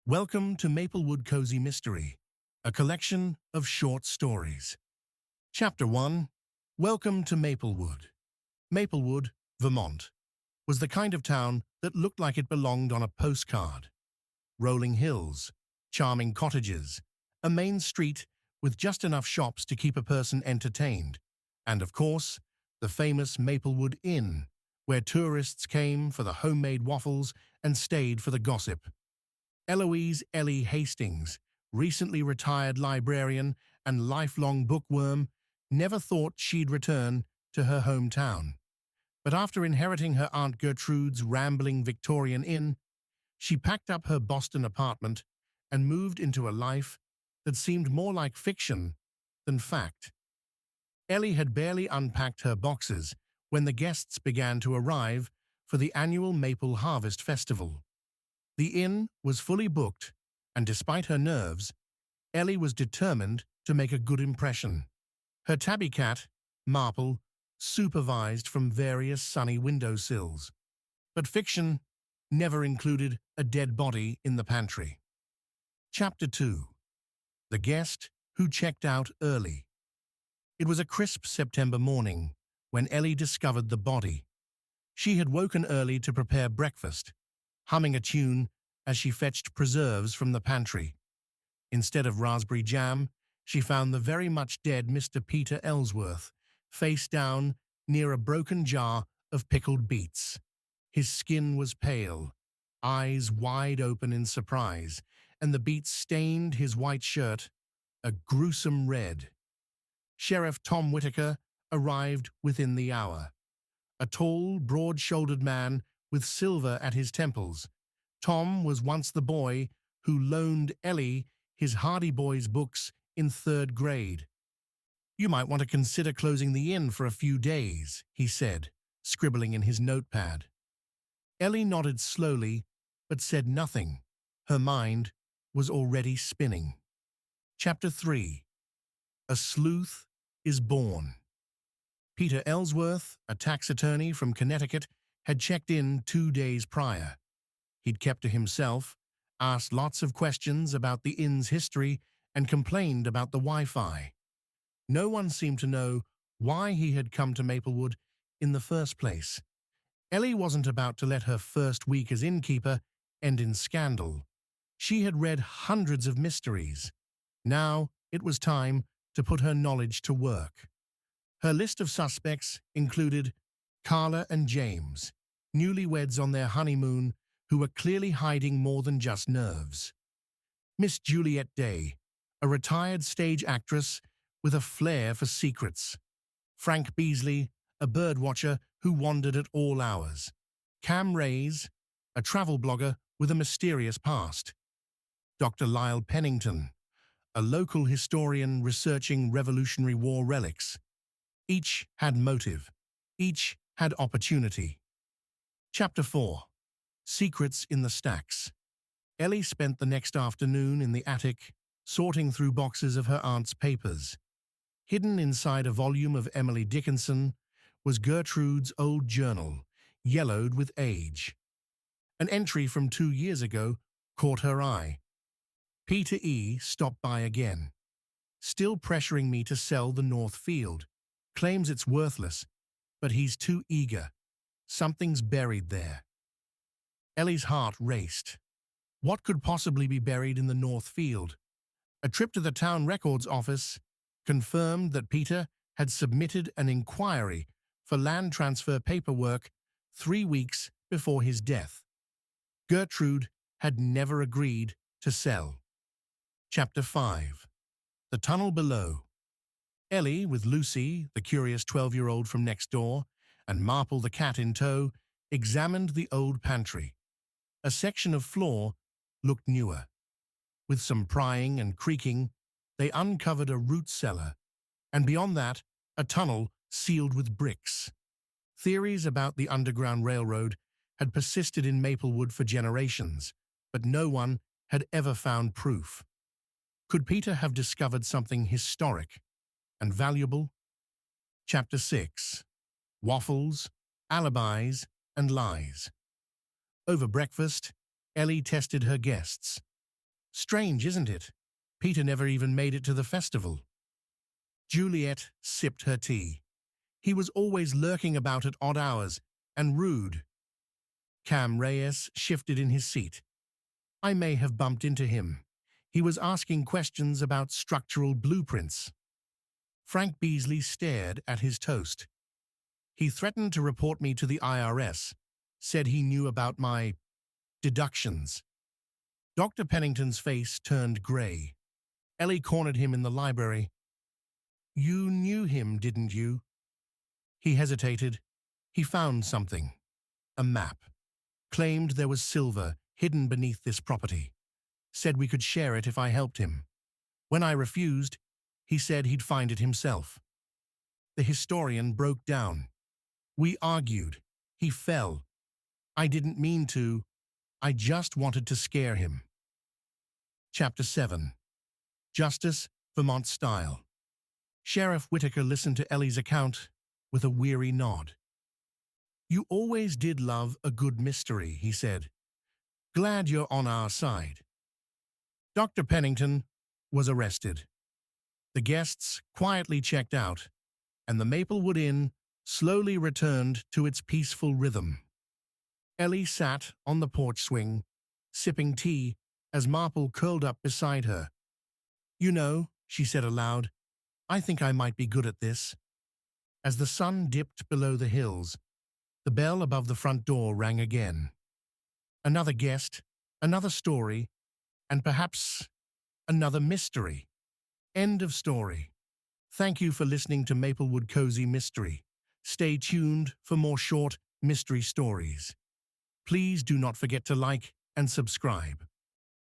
Welcome to Maplewood Cozy Mystery, a collection of short stories. Chapter 1. Welcome to Maplewood. Maplewood, Vermont, was the kind of town that looked like it belonged on a postcard. Rolling hills, charming cottages, a main street with just enough shops to keep a person entertained, and of course, the famous Maplewood Inn, where tourists came for the homemade waffles and stayed for the gossip. Ellie Hastings, recently retired librarian and lifelong bookworm, never thought she'd return to her hometown. But after inheriting her Aunt Gertrude's rambling Victorian inn, she packed up her Boston apartment and moved into a life that seemed more like fiction than fact. Ellie had barely unpacked her boxes when the guests began to arrive for the annual Maple Harvest Festival. The inn was fully booked, and despite her nerves, Ellie was determined to make a good impression. Her tabby cat, Marple, supervised from various sunny windowsills. But fiction never included a dead body in the pantry. Chapter 2. The Guest Who Checked Out Early. It was a crisp September morning when Ellie discovered the body. She had woken early to prepare breakfast, humming a tune as she fetched preserves from the pantry. Instead of raspberry jam, she found the very much dead Mr. Peter Ellsworth, face down near a broken jar of pickled beets. His skin was pale, eyes wide open in surprise, and the beets stained his white shirt a gruesome red. Sheriff Tom Whitaker arrived within the hour. A tall, broad-shouldered man with silver at his temples. Tom was once the boy who loaned Ellie his Hardy Boys books in 3rd grade. "You might want to consider closing the inn for a few days," he said, scribbling in his notepad. Ellie nodded slowly, but said nothing. Her mind was already spinning. Chapter 3. A Sleuth is Born. Peter Ellsworth, a tax attorney from Connecticut, had checked in 2 days prior. He'd kept to himself, asked lots of questions about the inn's history, and complained about the Wi-Fi. No one seemed to know why he had come to Maplewood in the first place. Ellie wasn't about to let her first week as innkeeper end in scandal. She had read hundreds of mysteries. Now it was time to put her knowledge to work. Her list of suspects included Carla and James, newlyweds on their honeymoon who were clearly hiding more than just nerves. Miss Juliet Day, a retired stage actress with a flair for secrets. Frank Beasley, a birdwatcher who wandered at all hours. Cam Rays, a travel blogger with a mysterious past. Dr. Lyle Pennington, a local historian researching Revolutionary War relics. Each had motive. Each had opportunity. Chapter 4. Secrets in the Stacks. Ellie spent the next afternoon in the attic, sorting through boxes of her aunt's papers. Hidden inside a volume of Emily Dickinson was Gertrude's old journal, yellowed with age. An entry from 2 years ago caught her eye. Peter E. stopped by again. Still pressuring me to sell the North Field. Claims it's worthless, but he's too eager. Something's buried there. Ellie's heart raced. What could possibly be buried in the North Field? A trip to the town records office confirmed that Peter had submitted an inquiry for land transfer paperwork 3 weeks before his death. Gertrude had never agreed to sell. Chapter 5. The Tunnel Below. Ellie, with Lucy, the curious 12-year-old from next door, and Marple the cat in tow, examined the old pantry. A section of floor looked newer. With some prying and creaking, they uncovered a root cellar, and beyond that, a tunnel sealed with bricks. Theories about the Underground Railroad had persisted in Maplewood for generations, but no one had ever found proof. Could Peter have discovered something historic and valuable? Chapter 6. Waffles, Alibis, and Lies. Over breakfast, Ellie tested her guests. Strange, isn't it? Peter never even made it to the festival. Juliet sipped her tea. He was always lurking about at odd hours and rude. Cam Reyes shifted in his seat. I may have bumped into him. He was asking questions about structural blueprints. Frank Beasley stared at his toast. He threatened to report me to the IRS, said he knew about my deductions. Dr. Pennington's face turned gray. Ellie cornered him in the library. You knew him, didn't you? He hesitated. He found something. A map. Claimed there was silver hidden beneath this property. Said we could share it if I helped him. When I refused, he said he'd find it himself. The historian broke down. We argued. He fell. I didn't mean to. I just wanted to scare him. Chapter 7. Justice, Vermont Style. Sheriff Whitaker listened to Ellie's account with a weary nod. You always did love a good mystery, he said. Glad you're on our side. Dr. Pennington was arrested. The guests quietly checked out, and the Maplewood Inn slowly returned to its peaceful rhythm. Ellie sat on the porch swing, sipping tea as Marple curled up beside her. You know, she said aloud, I think I might be good at this. As the sun dipped below the hills, the bell above the front door rang again. Another guest, another story, and perhaps another mystery. End of story. Thank you for listening to Maplewood Cozy Mystery. Stay tuned for more short mystery stories. Please do not forget to like and subscribe.